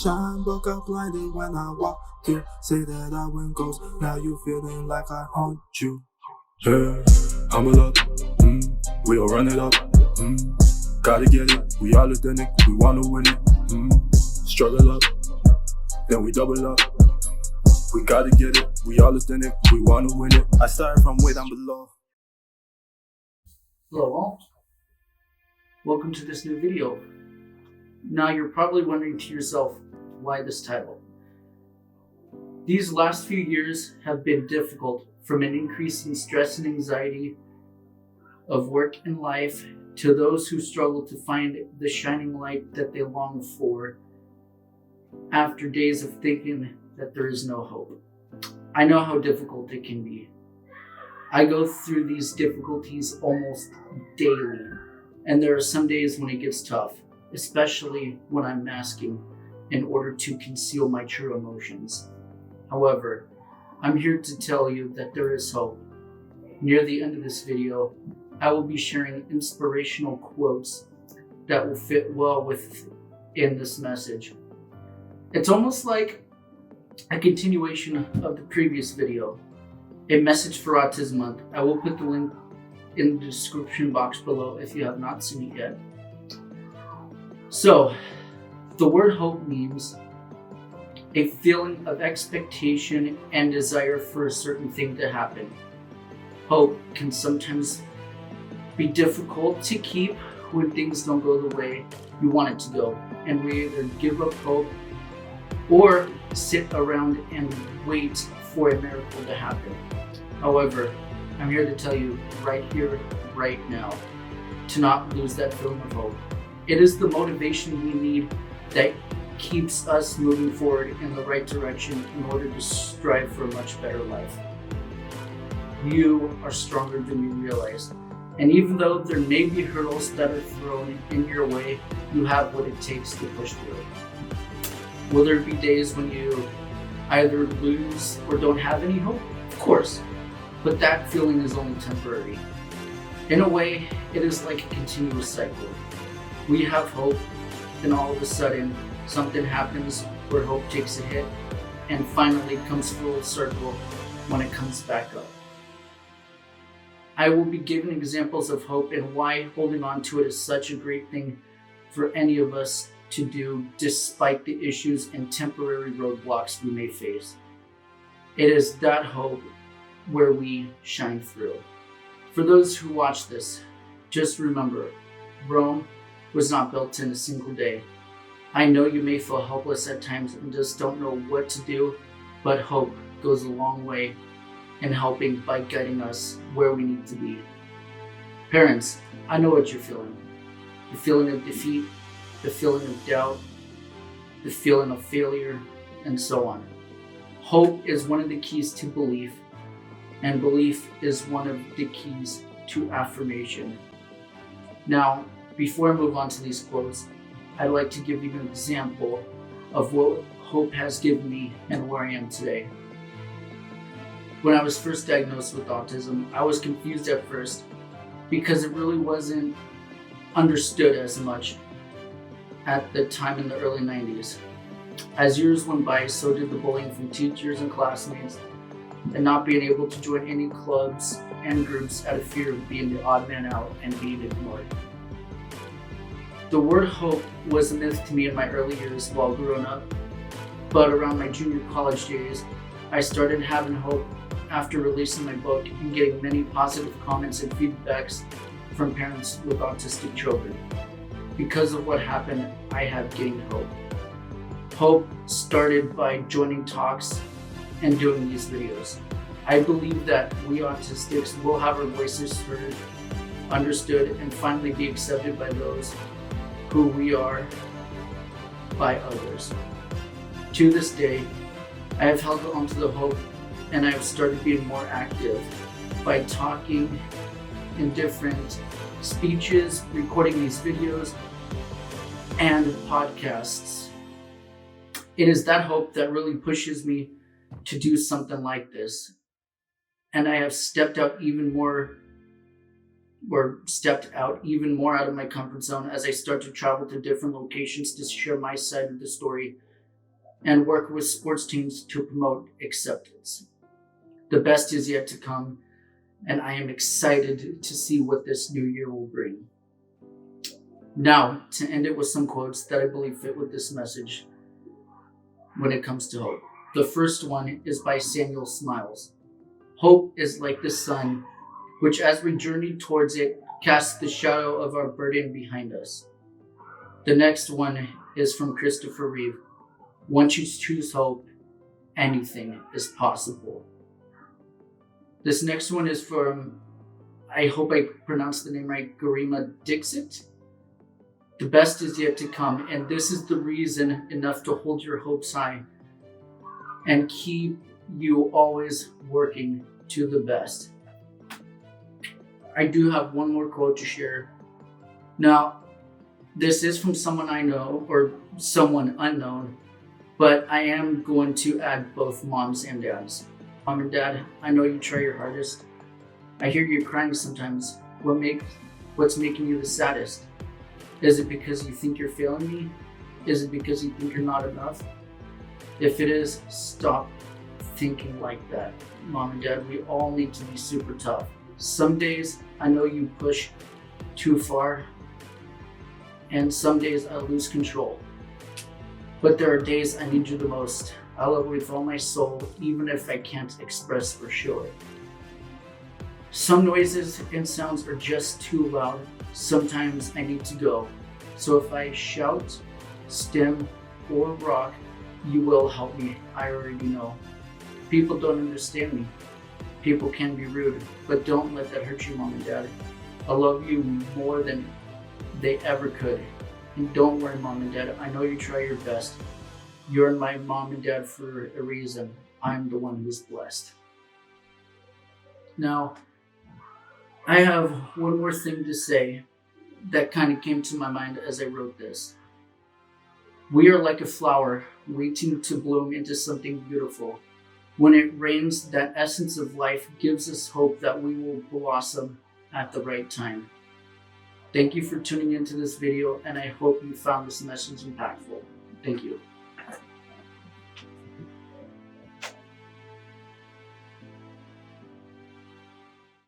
shine, but got blinded when I walk you. Say that I went ghost, now you feeling like I haunt you. Hey, humble up, we all run it up, gotta get it, we all authentic, we wanna win it, struggle up, then we double up, we gotta get it, we all authentic, we wanna win it. I started from way down below. Hello all, welcome to this new video. Now you're probably wondering to yourself, why this title? These last few years have been difficult, from an increase in stress and anxiety of work and life to those who struggle to find the shining light that they long for after days of thinking that there is no hope. I know how difficult it can be. I go through these difficulties almost daily, and there are some days when it gets tough, especially when I'm masking in order to conceal my true emotions. However, I'm here to tell you that there is hope. Near the end of this video, I will be sharing inspirational quotes that will fit well within this message. It's almost like a continuation of the previous video, a message for Autism Month. I will put the link in the description box below if you have not seen it yet. So, the word hope means a feeling of expectation and desire for a certain thing to happen. Hope can sometimes be difficult to keep when things don't go the way you want it to go, and we either give up hope or sit around and wait for a miracle to happen. However, I'm here to tell you right here, right now, to not lose that feeling of hope. It is the motivation we need that keeps us moving forward in the right direction in order to strive for a much better life. You are stronger than you realize. And even though there may be hurdles that are thrown in your way, you have what it takes to push through. Will there be days when you either lose or don't have any hope? Of course, but that feeling is only temporary. In a way, it is like a continuous cycle. We have hope, and all of a sudden, something happens where hope takes a hit and finally comes full circle when it comes back up. I will be giving examples of hope and why holding on to it is such a great thing for any of us to do despite the issues and temporary roadblocks we may face. It is that hope where we shine through. For those who watch this, just remember, Rome was not built in a single day. I know you may feel helpless at times and just don't know what to do, but hope goes a long way in helping by guiding us where we need to be. Parents, I know what you're feeling. The feeling of defeat, the feeling of doubt, the feeling of failure, and so on. Hope is one of the keys to belief, and belief is one of the keys to affirmation. Now, before I move on to these quotes, I'd like to give you an example of what hope has given me and where I am today. When I was first diagnosed with autism, I was confused at first because it really wasn't understood as much at the time in the early 90s. As years went by, so did the bullying from teachers and classmates, and not being able to join any clubs and groups out of fear of being the odd man out and being ignored. The word hope was a myth to me in my early years while growing up, but around my junior college days, I started having hope after releasing my book and getting many positive comments and feedbacks from parents with autistic children. Because of what happened, I have gained hope. Hope started by joining talks and doing these videos. I believe that we autistics will have our voices heard, understood, and finally be accepted by those who we are by others. To this day, I have held on to the hope, and I have started being more active by talking in different speeches, recording these videos, and podcasts. It is that hope that really pushes me to do something like this. And I have stepped out even more out of my comfort zone as I start to travel to different locations to share my side of the story and work with sports teams to promote acceptance. The best is yet to come, and I am excited to see what this new year will bring. Now, to end it with some quotes that I believe fit with this message when it comes to hope. The first one is by Samuel Smiles. Hope is like the sun, which as we journey towards it, casts the shadow of our burden behind us. The next one is from Christopher Reeve. Once you choose hope, anything is possible. This next one is from, I hope I pronounced the name right, Garima Dixit. The best is yet to come, and this is the reason enough to hold your hopes high and keep you always working to the best. I do have one more quote to share. Now, this is from someone I know or someone unknown, but I am going to add both moms and dads. Mom and dad, I know you try your hardest. I hear you crying sometimes. What's making you the saddest? Is it because you think you're failing me? Is it because you think you're not enough? If it is, stop thinking like that. Mom and dad, we all need to be super tough. Some days I know you push too far, and some days I lose control. But there are days I need you the most. I love you with all my soul, even if I can't express or show it. Some noises and sounds are just too loud. Sometimes I need to go. So if I shout, stim, or rock, you will help me. I already know. People don't understand me. People can be rude, but don't let that hurt you, Mom and Dad. I love you more than they ever could. And don't worry, Mom and Dad, I know you try your best. You're my mom and dad for a reason. I'm the one who's blessed. Now, I have one more thing to say that kind of came to my mind as I wrote this. We are like a flower waiting to bloom into something beautiful. When it rains, that essence of life gives us hope that we will blossom at the right time. Thank you for tuning into this video, and I hope you found this message impactful. Thank you.